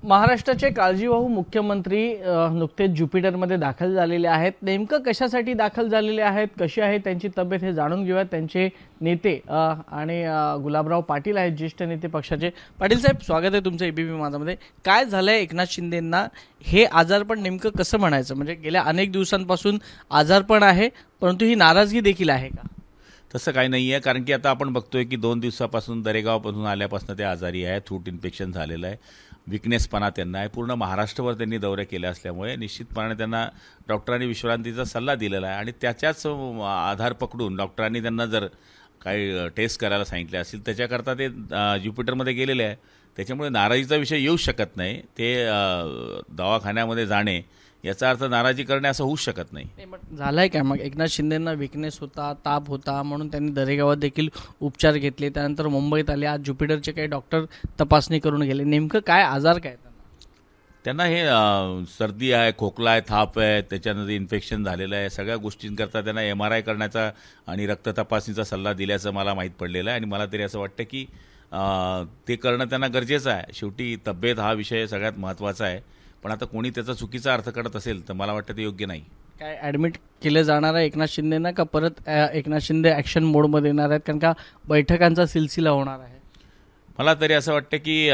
महाराष्ट्राचे काळजीवाहू मुख्यमंत्री नुकतेच ज्युपिटरमध्ये दाखल झालेले आहेत। नेमकं कशासाठी दाखल झालेले आहेत, कशी आहे त्यांची तब्येत हे जाणून घेऊया। त्यांचे नेते आणि गुलाबराव पाटील आहेत, ज्येष्ठ नेते पक्षाचे। पाटील साहेब, स्वागत आहे तुमचं एबीपी माझामध्ये। काय झालंय एकनाथ शिंदेंना, हे आजारपण नेमकं कसं म्हणायचं? म्हणजे गेल्या अनेक दिवसांपासून आजारपण आहे, परंतु ही नाराजगी देखील आहे का? तसं काही नाही आहे, कारण की आता आपण बघतोय की 2 दिवसापासून दरेगावपासून आल्यापासून ते आजारी आहे। थ्रूट इन्फेक्शन झालेलं आहे, विकनेसपणा त्यांना आहे। पूर्ण महाराष्ट्रभर त्यांनी दौरे केले असल्यामुळे निश्चितपणे त्यांना डॉक्टरांनी विश्रांतीचा सल्ला दिलेला आहे आणि त्याच्याच आधार पकडून डॉक्टरांनी त्यांना जर काही टेस्ट करायला सांगितले असतील त्याच्याकरता ते ज्युपिटरमध्ये गेलेले आहे। त्याच्यामुळे नाराजीचा विषय येऊ शकत नाही। ते दवाखान्यामध्ये जाणे याचा अर्थ नाराजी करणे असं होऊच शकत नाही। झालाय काय मग? एकनाथ शिंदेंना विकनेस होता, ताप होता, म्हणून त्यांनी दरेगावात देखील उपचार घेतले, त्यानंतर मुंबईत आले, आज ज्युपिटरचे काही डॉक्टर तपासणी करून गेले। नेमकं काय आजार काय त्यांना? हे सर्दी आहे, खोकला आहे, थाप आहे, त्याच्यानंतर इन्फेक्शन झालेलं आहे। सगळ्या गोष्टींकरता त्यांना MRI करण्याचा आणि रक्त तपासणीचा सल्ला दिल्याचं मला माहीत पडलेलं आहे आणि मला तरी असं वाटतं की ते करणं त्यांना गरजेचं आहे। शेवटी तब्येत हा विषय सगळ्यात महत्त्वाचा आहे, पण आता कोणी त्याचा चुकीचा अर्थ करत असेल तर मला वाटतं ते योग्य नाही। काय ॲडमिट केलं जाणार आहे एकनाथ शिंदेंना, का परत एकनाथ शिंदे ॲक्शन मोडमध्ये येणार आहेत? कारण का बैठकांचा सिलसिला होणार आहे। मला तरी असं वाटतं की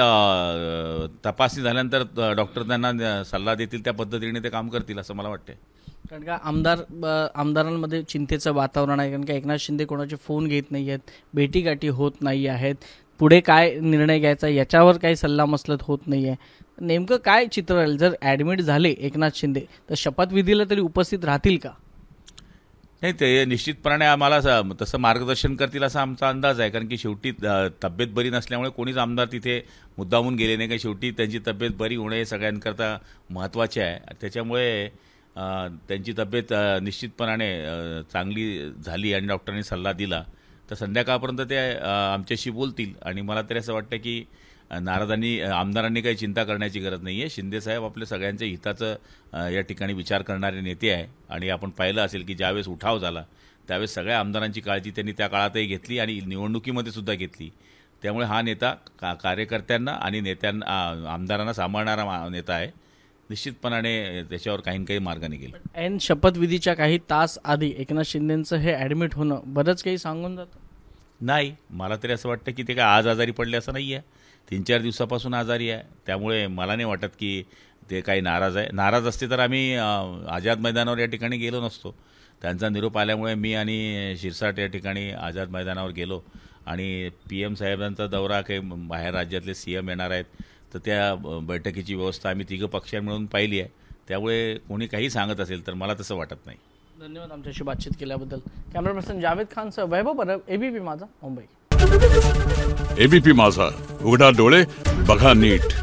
तपासणी झाल्यानंतर डॉक्टर त्यांना सल्ला देतील त्या पद्धतीने ते काम करतील असं मला वाटतं। कारण का आमदारांमध्ये चिंतेचं वातावरण आहे, कारण का एकनाथ शिंदे कोणाचे फोन घेत नाही आहेत, भेटीगाठी होत नाही आहेत, पुढे काय निर्णय घ्यायचा याच्यावर काही सल्लामसलत होत नाही आहे। नेमकं काय चित्र राहील? जर ॲडमिट झाले एकनाथ शिंदे तर शपथविधीला तरी उपस्थित राहतील का? नाही, ते निश्चितपणे आम्हाला तसं मार्गदर्शन करतील असा आमचा अंदाज आहे, कारण की शेवटी तब्येत बरी नसल्यामुळे कोणीच आमदार तिथे मुद्दामून गेले नाही, कारण शेवटी त्यांची तब्येत बरी होणे हे सगळ्यांकरता महत्त्वाचे आहे। त्याच्यामुळे त्यांची तब्येत निश्चितपणे चांगली झाली आणि डॉक्टरांनी सल्ला दिला तर संध्याकाळपर्यंत ते आमच्याशी बोलतील आणि मला तरी असं वाटतं की आमदारांनी काही चिंता करण्याची गरज नाही आहे। शिंदेसाहेब आपल्या सगळ्यांच्या हिताचं या ठिकाणी विचार करणारे नेते आहे आणि आपण पाहिलं असेल की ज्यावेळेस उठाव झाला त्यावेळेस सगळ्या आमदारांची काळजी त्यांनी त्या काळातही घेतली आणि निवडणुकीमध्ये सुद्धा घेतली। त्यामुळे हा नेता कार्यकर्त्यांना आणि आमदारांना सांभाळणारा नेता आहे। निश्चितपणाने त्याच्यावर काही मार्ग निघेल। ऐन शपथविधीच्या काही तास आधी एकनाथ शिंदेंचं हे ॲडमिट होणं बरंच काही सांगून जातं? नाही, मला तरी असं वाटतं की ते काय आज आजारी पडले असं नाही आहे, 3-4 दिवसापासून आजारी आहे। त्यामुळे मला नाही वाटत की ते काही नाराज आहे। नाराज असते तर आम्ही आझाद मैदानावर या ठिकाणी गेलो नसतो। त्यांचा निरोप आल्यामुळे मी आणि शिरसाट या ठिकाणी आझाद मैदानावर गेलो आणि PM साहेबांचा दौरा काही बाहेर राज्यातले CM येणार आहेत तर त्या बैठकीची व्यवस्था आम्ही तिघं पक्षांनी मिळून पाहिली आहे। त्यामुळे कोणी काही सांगत असेल तर मला तसं वाटत नाही। धन्यवाद आमच्याशी बातचीत केल्याबद्दल। कॅमेरा पर्सन जावेद खानसह वैभव परब, एबीपी माझा, मुंबई। एबीपी माझा, उघडा डोळे बघा नीट।